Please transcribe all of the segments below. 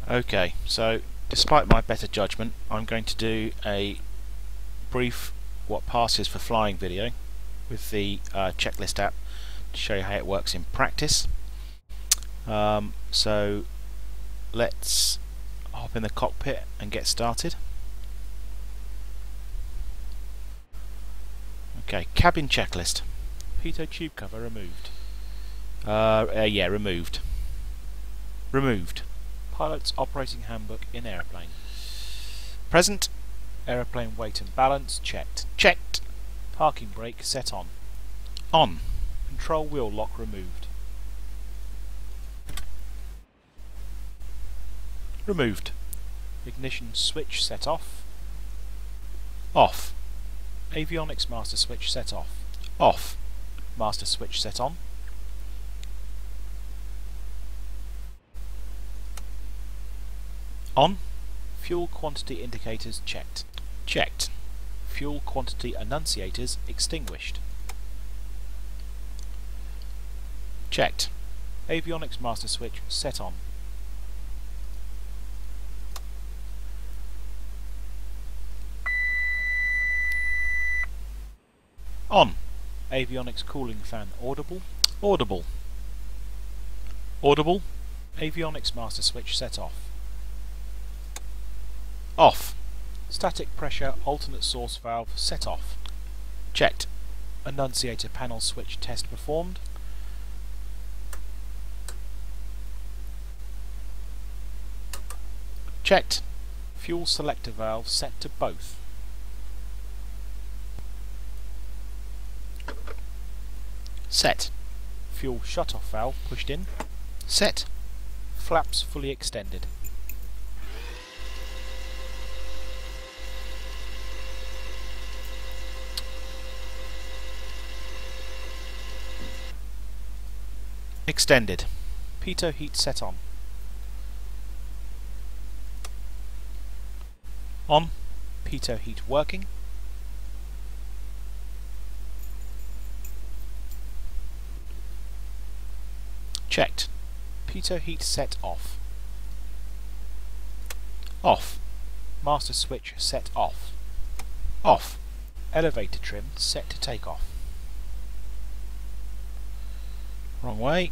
Okay, so despite my better judgment, I'm going to do a brief what passes for flying video with the checklist app to show you how it works in practice. So let's hop in the cockpit and get started. Okay, cabin checklist. Pitot tube cover removed. Yeah, removed. Removed. Pilot's operating handbook in aeroplane. Present. Aeroplane weight and balance checked. Checked. Parking brake set on. On. Control wheel lock removed. Removed. Ignition switch set off. Off. Avionics master switch set off. Off. Master switch set on. On. Fuel quantity indicators checked. Checked. Fuel quantity annunciators extinguished. Checked. Avionics master switch set on. On. Avionics cooling fan audible. Audible. Audible. Avionics master switch set off. Off. Static pressure alternate source valve set off. Checked. Annunciator panel switch test performed. Checked. Fuel selector valve set to both. Set. Fuel shutoff valve pushed in. Set. Flaps fully extended. Extended. Pitot heat set on. On. Pitot heat working. Checked. Pitot heat set off. Off. Master switch set off. Off. Elevator trim set to take off. Wrong way.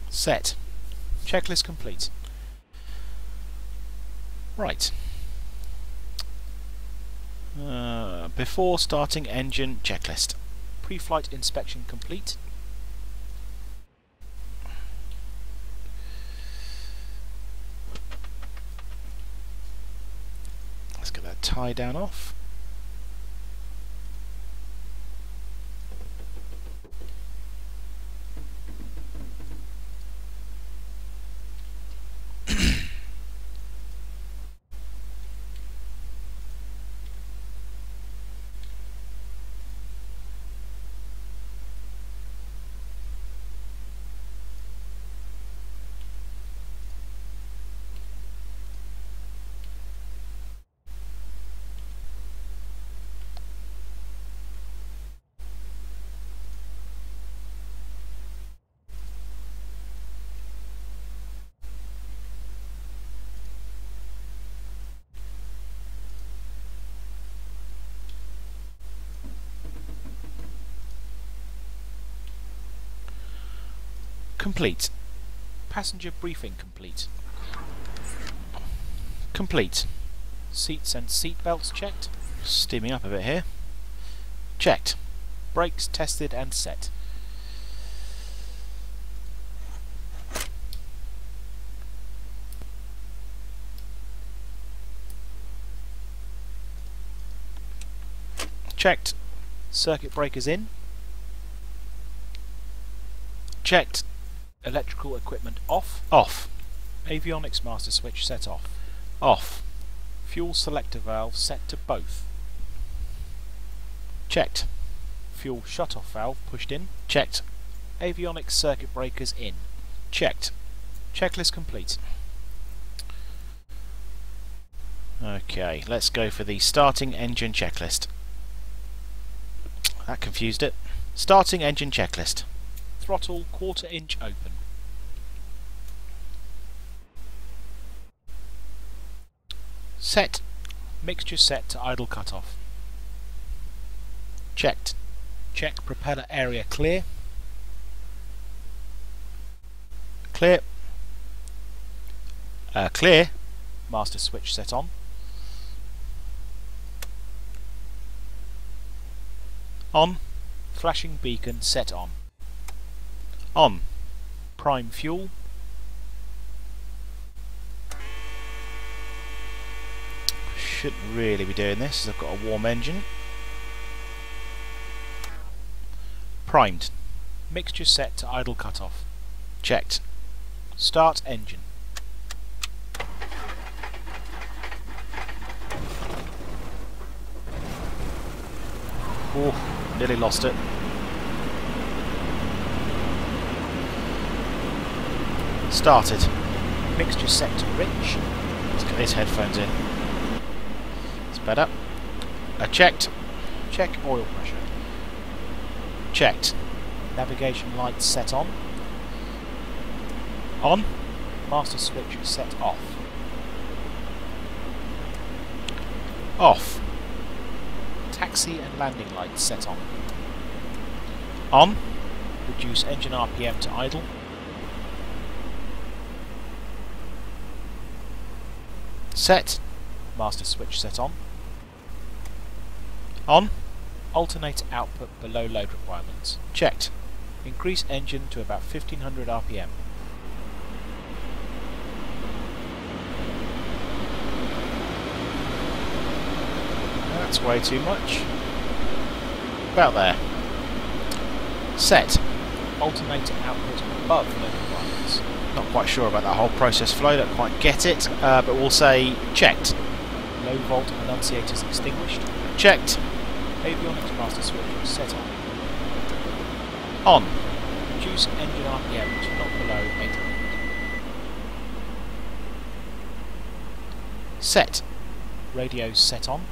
Set. Checklist complete. Right. Before starting engine checklist. Pre-flight inspection complete. Let's get that tie down off. Complete. Passenger briefing complete. Complete. Seats and seat belts checked. Steaming up a bit here. Checked. Brakes tested and set. Checked. Circuit breakers in. Checked. Electrical equipment off. Off. Avionics master switch set off. Off. Fuel selector valve set to both. Checked. Fuel shutoff valve pushed in. Checked. Avionics circuit breakers in. Checked. Checklist complete. Okay, let's go for the starting engine checklist. That confused it. Starting engine checklist. Throttle 1/4 inch open. Set. Mixture set to idle cutoff. Checked. Check propeller area clear. Clear. Clear. Master switch set on. On. Flashing beacon set on. On. Prime fuel. Shouldn't really be doing this as I've got a warm engine. Primed. Mixture set to idle cutoff. Checked. Start engine. Oh, nearly lost it. Started. Mixture set to rich. Let's get these headphones in. It's better. Checked. Check oil pressure. Checked. Navigation lights set on. On. Master switch set off. Off. Taxi and landing lights set on. On. Reduce engine RPM to idle. Set. Master switch set on. On. Alternate output below load requirements. Checked. Increase engine to about 1500 RPM. That's way too much. About there. Set. Alternator output above load requirements. Not quite sure about that whole process flow, don't quite get it, but we'll say checked. Low volt annunciators extinguished. Checked. Avionics master switch set on. On. Reduce engine RPM to not below 800. Set. Radios set on.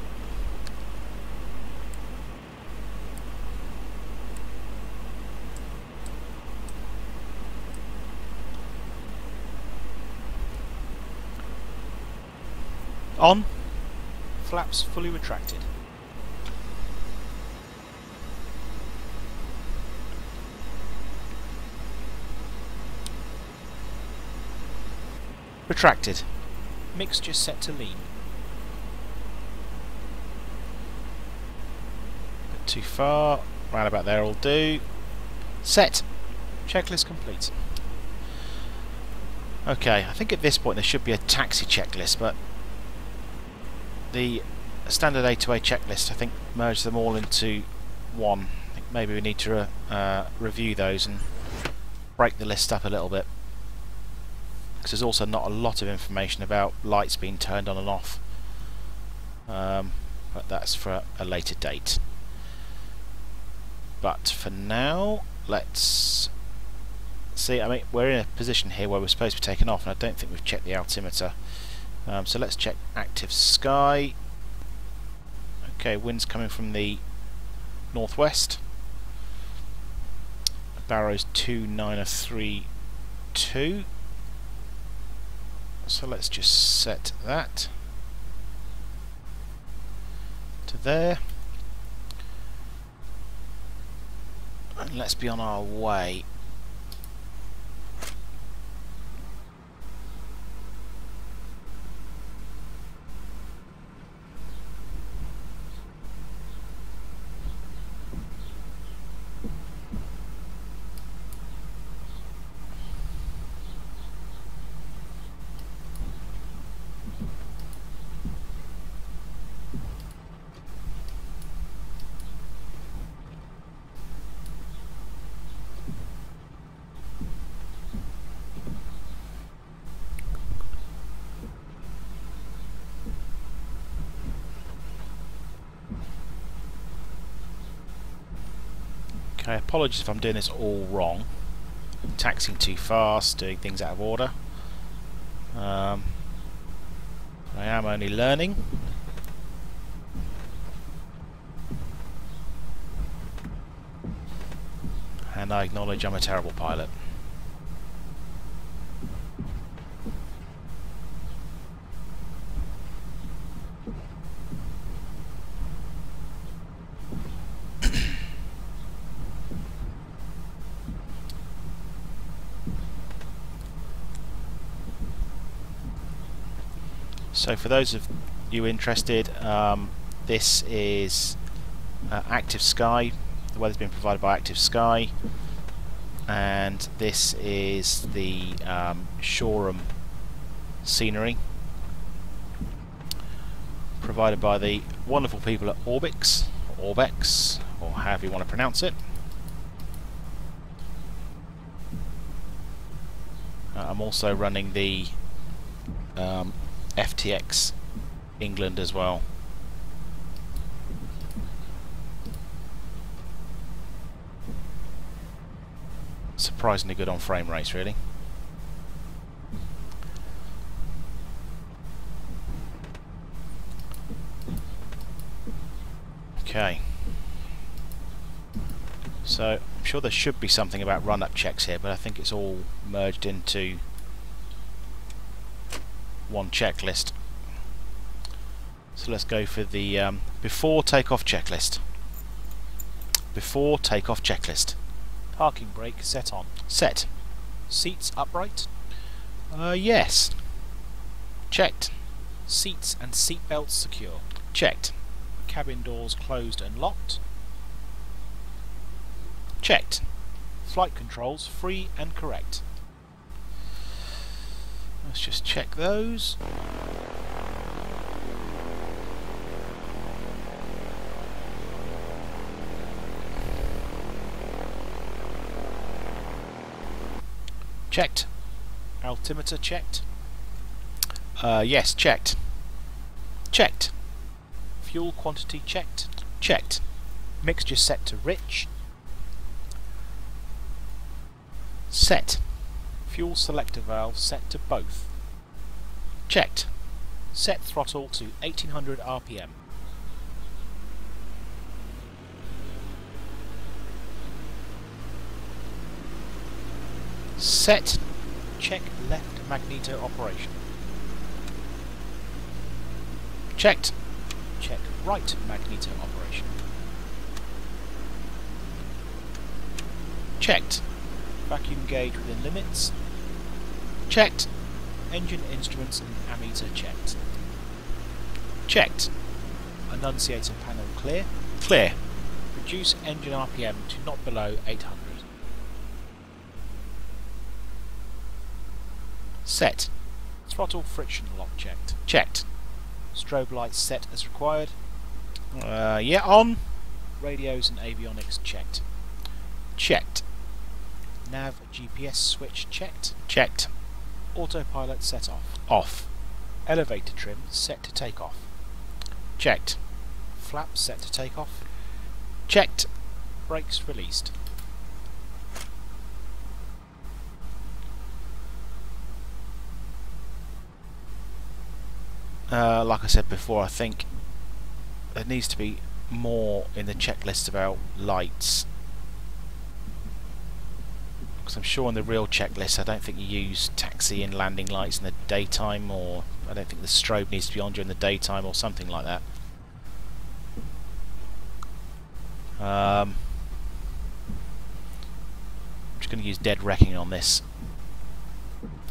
On. Flaps fully retracted. Retracted. Mixture set to lean. Bit too far. Round about there will do. Set. Checklist complete. Okay, I think at this point there should be a taxi checklist, but the standard A to A checklist, I think, merged them all into one. I think maybe we need to review those and break the list up a little bit, because there's also not a lot of information about lights being turned on and off, but that's for a later date. But for now, let's see. I mean, we're in a position here where we're supposed to be taking off, and I don't think we've checked the altimeter. So let's check active sky. Okay, wind's coming from the northwest. Barrow's 29032. So let's just set that to there. And let's be on our way. Okay, apologies if I'm doing this all wrong. I'm taxiing too fast, doing things out of order. I am only learning. And I acknowledge I'm a terrible pilot. So for those of you interested, this is Active Sky. The weather's been provided by Active Sky, and this is the Shoreham scenery provided by the wonderful people at Orbix, or Orbex, or however you want to pronounce it. I'm also running the FTX England as well. Surprisingly good on frame rates, really. Okay. So I'm sure there should be something about run-up checks here, but I think it's all merged into one checklist. So let's go for the before takeoff checklist. Before takeoff checklist. Parking brake set on. Set. Seats upright. Yes. Checked. Seats and seat belts secure. Checked. Cabin doors closed and locked. Checked. Flight controls free and correct. Let's just check those. Checked. Altimeter checked. Yes, checked. Checked. Fuel quantity checked. Checked. Mixture set to rich. Set. Fuel selector valve set to both. Checked. Set throttle to 1800 RPM. Set. Check left magneto operation. Checked. Check right magneto operation. Checked. Vacuum gauge within limits. Checked. Engine instruments and ammeter checked. Checked. Annunciator panel clear. Clear. Reduce engine RPM to not below 800. Set. Throttle friction lock checked. Checked. Strobe lights set as required. Yeah, on. Radios and avionics checked. Checked. Nav GPS switch checked. Checked. Autopilot set off. Off. Elevator trim set to take off. Checked. Flap set to take off. Checked. Brakes released. Like I said before, I think there needs to be more in the checklist about lights. Because I'm sure in the real checklist I don't think you use taxi and landing lights in the daytime, or I don't think the strobe needs to be on during the daytime or something like that. I'm just going to use dead reckoning on this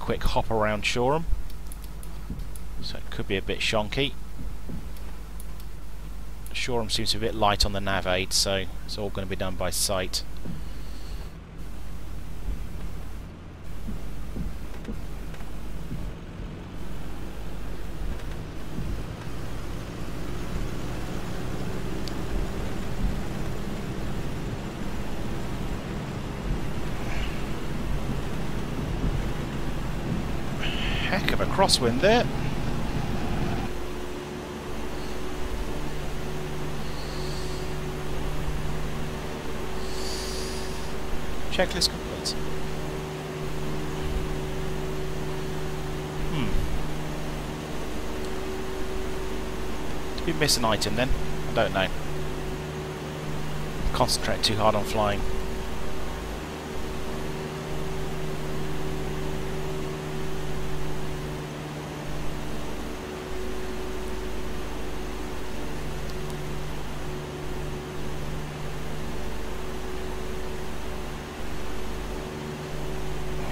quick hop around Shoreham. So it could be a bit shonky. Shoreham seems to be a bit light on the nav aid, so it's all going to be done by sight. Heck of a crosswind there. Checklist complete. Did we miss an item then? I don't know. Concentrate too hard on flying.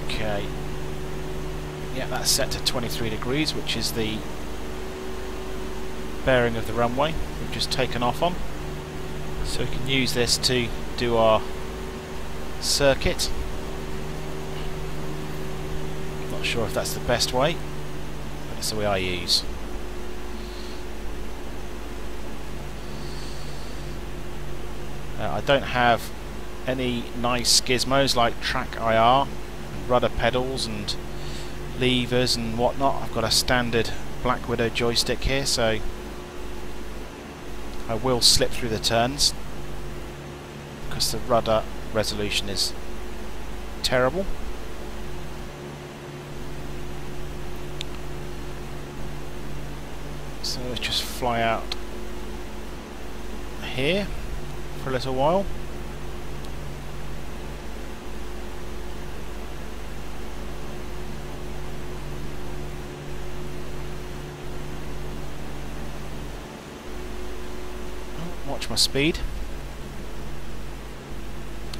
Okay. Yeah, that's set to 23 degrees, which is the bearing of the runway we've just taken off on. So we can use this to do our circuit. Not sure if that's the best way, but it's the way I use. I don't have any nice gizmos like track IR, and rudder pedals and levers and whatnot. I've got a standard Black Widow joystick here, so I will slip through the turns because the rudder resolution is terrible. So let's just fly out here for a little while. Watch my speed.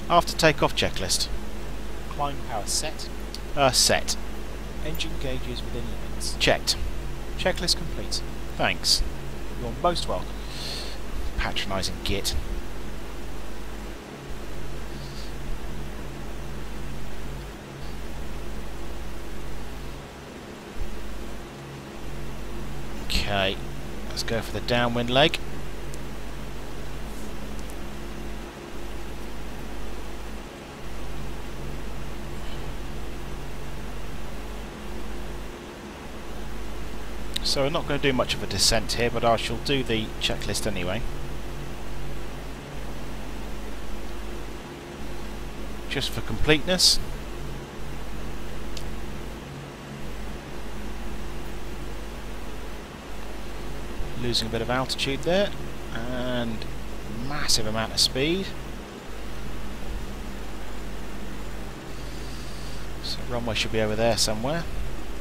After takeoff checklist. Climb power set. Set. Engine gauges within limits. Checked. Checklist complete. Thanks. You're most welcome. Patronising git. Okay, let's go for the downwind leg. So we're not going to do much of a descent here, but I shall do the checklist anyway. Just for completeness. Losing a bit of altitude there, and massive amount of speed. So runway should be over there somewhere.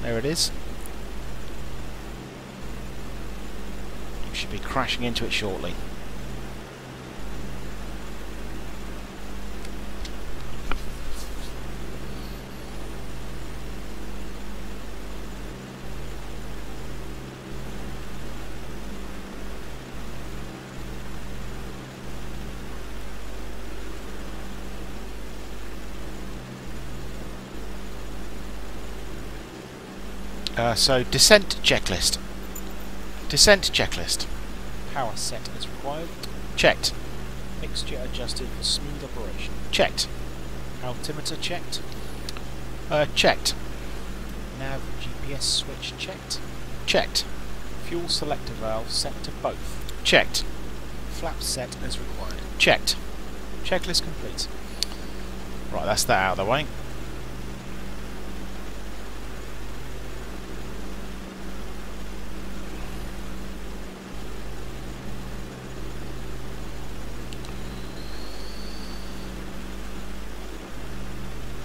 There it is. Should be crashing into it shortly. So descent checklist. Descent checklist. Power set as required. Checked. Mixture adjusted for smooth operation. Checked. Altimeter checked. Checked. Nav GPS switch checked. Checked. Fuel selector valve set to both. Checked. Flap set as required. Checked. Checklist complete. Right, that's that out of the way.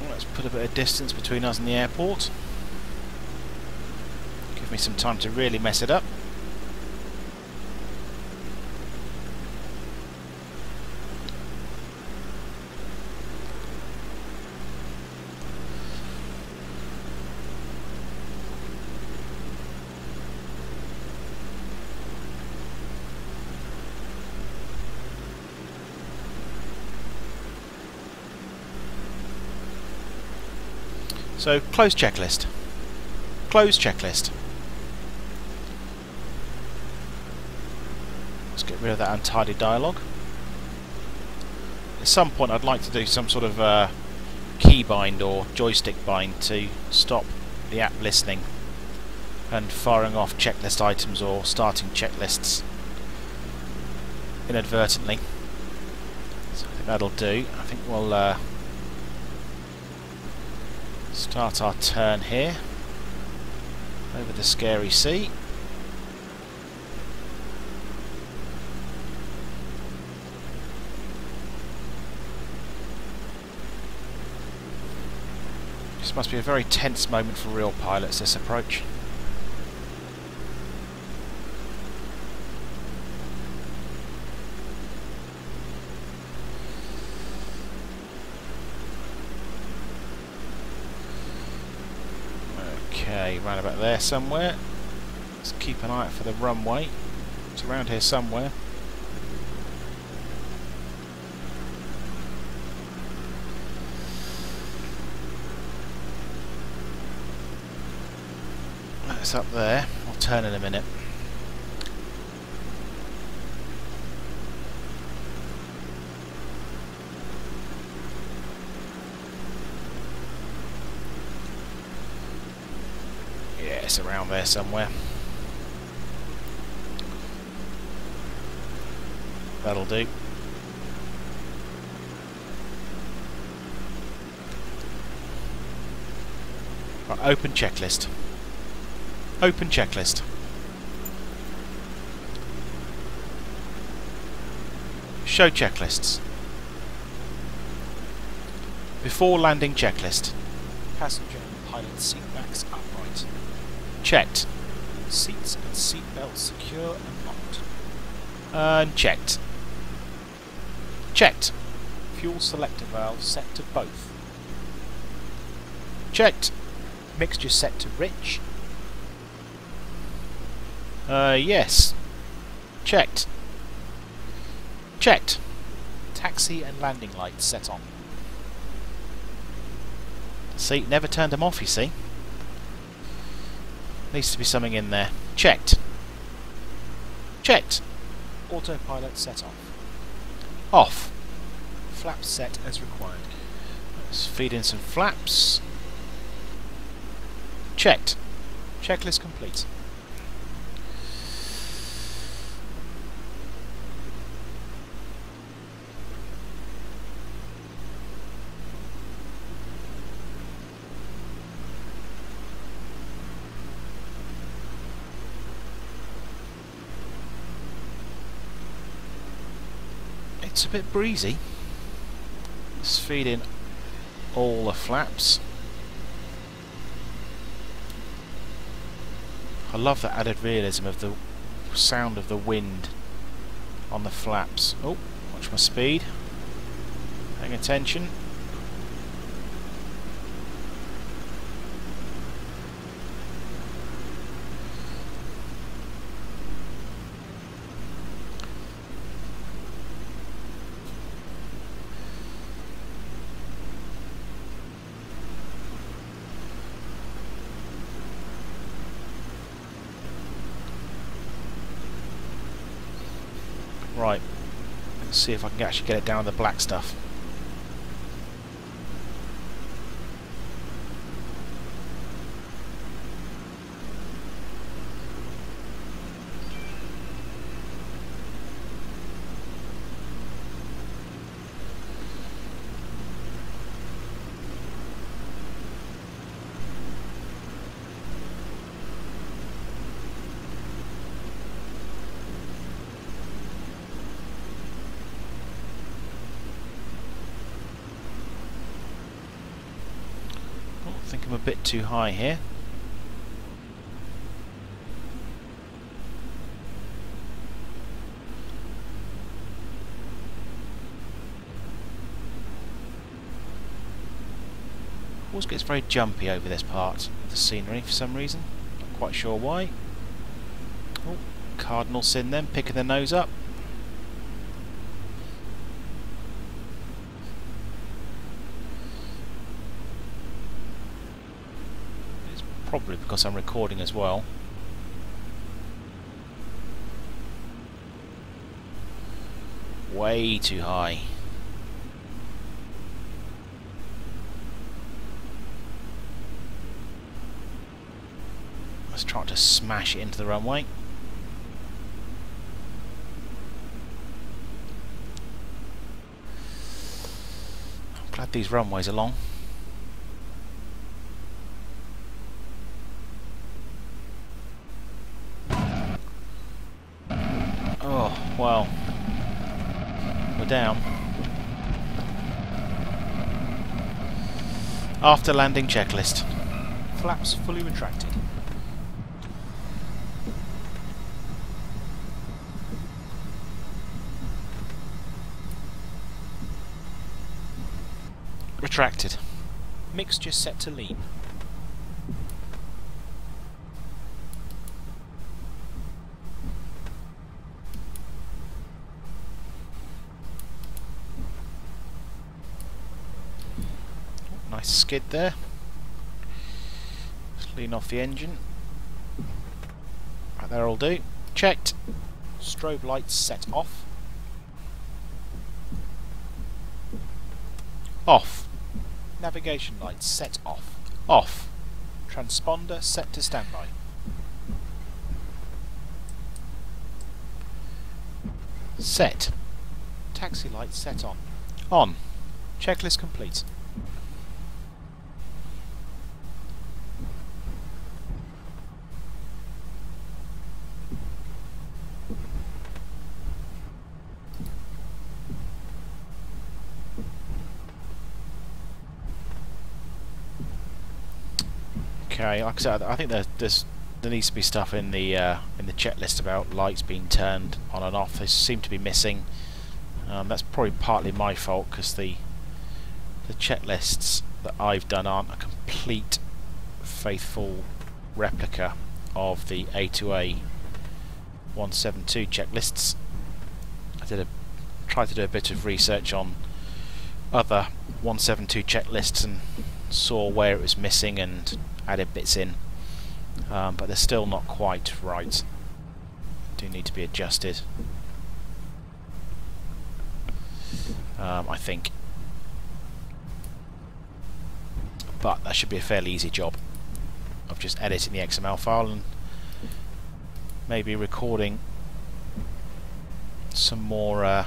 Let's put a bit of distance between us and the airport. Give me some time to really mess it up. So, close checklist. Close checklist. Let's get rid of that untidy dialogue. At some point I'd like to do some sort of keybind or joystick bind to stop the app listening and firing off checklist items or starting checklists inadvertently. So I think that'll do. I think we'll start our turn here over the scary sea. must be a very tense moment for real pilots, this approach. Okay, round about there somewhere. Let's keep an eye out for the runway. It's around here somewhere. That's up there. I'll turn in a minute. Yeah, it's around there somewhere. That'll do. Right, open checklist. Open checklist. Show checklists. Before landing checklist. Passenger and pilot seat backs upright. Checked. Seats and seat belts secure and locked. Unchecked. Checked. Fuel selector valve set to both. Checked. Mixture set to rich. Yes. Checked. Checked. Taxi and landing lights set on. See, never turned them off, you see. Needs to be something in there. Checked. Checked. Autopilot set off. Off. Flaps set as required. Let's feed in some flaps. Checked. Checklist complete. It's a bit breezy. Let's feed in all the flaps. I love the added realism of the sound of the wind on the flaps. Oh, watch my speed. Paying attention. Right, let's see if I can actually get it down the black stuff. I think I'm a bit too high here. Always gets very jumpy over this part of the scenery for some reason. Not quite sure why. Oh, cardinal sin then, picking their nose up. Probably because I'm recording as well. Way too high. Let's try to smash it into the runway. I'm glad these runways are long. Well, we're down. After landing checklist. Flaps fully retracted. Retracted. Mixture set to lean. Nice skid there. Just lean off the engine. Right, that'll do. Checked. Strobe lights set off. Off. Navigation lights set off. Off. Transponder set to standby. Set. Taxi lights set on. On. Checklist complete. Okay, like I said, I think there needs to be stuff in the checklist about lights being turned on and off. They seem to be missing. That's probably partly my fault because the checklists that I've done aren't a complete faithful replica of the A2A 172 checklists. I tried to do a bit of research on other 172 checklists and saw where it was missing and added bits in, but they're still not quite right. Do need to be adjusted, I think, but that should be a fairly easy job of just editing the XML file and maybe recording some more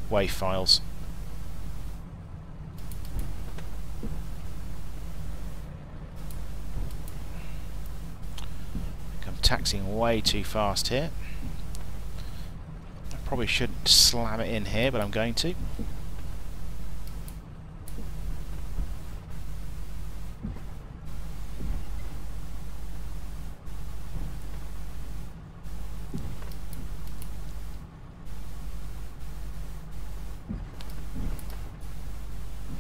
WAV files. I'm taxiing way too fast here. I probably shouldn't slam it in here, but I'm going to.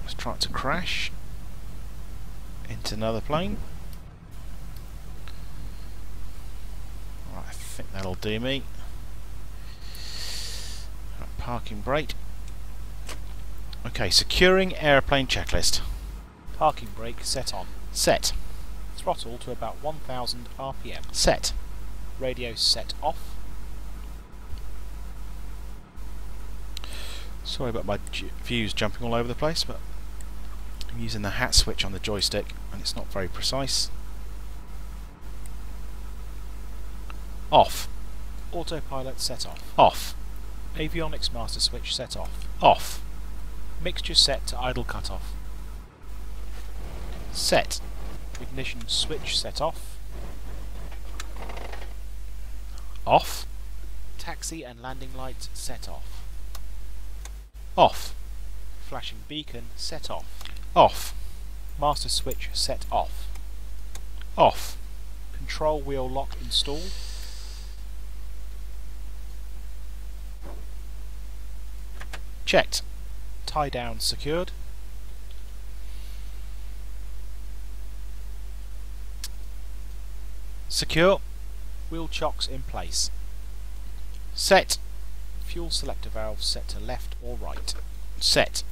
Let's try to crash into another plane. Right, I think that'll do me. Right, parking brake. Okay, securing airplane checklist. Parking brake set on. Set. Throttle to about 1000 RPM. Set. Radio set off. Sorry about my views jumping all over the place, but I'm using the hat switch on the joystick and it's not very precise. Off. Autopilot set off. Off. Avionics master switch set off. Off. Mixture set to idle cutoff. Set. Ignition switch set off. Off. Taxi and landing lights set off. Off. Flashing beacon set off. Off. Master switch set off. Off. Control wheel lock install. Checked. Tie down secured. Secure. Wheel chocks in place. Set. Fuel selector valve set to left or right. Set.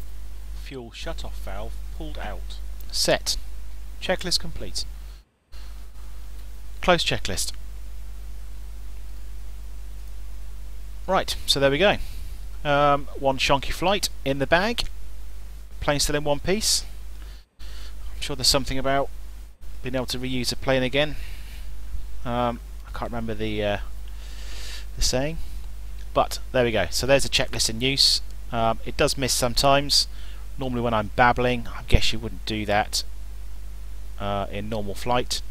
Fuel shut-off valve pulled out. Set. Checklist complete. Close checklist. Right, so there we go. One shonky flight in the bag. Plane still in one piece. I'm sure there's something about being able to reuse a plane again. I can't remember the saying, but there we go. So there's a checklist in use. It does miss sometimes. Normally when I'm babbling, I guess you wouldn't do that in normal flight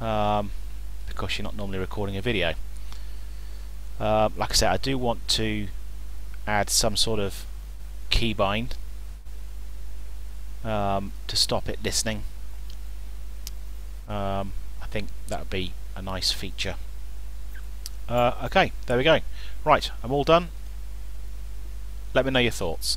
because you're not normally recording a video. Like I said, I do want to add some sort of keybind to stop it listening. I think that would be a nice feature. Okay, there we go. Right, I'm all done. Let me know your thoughts.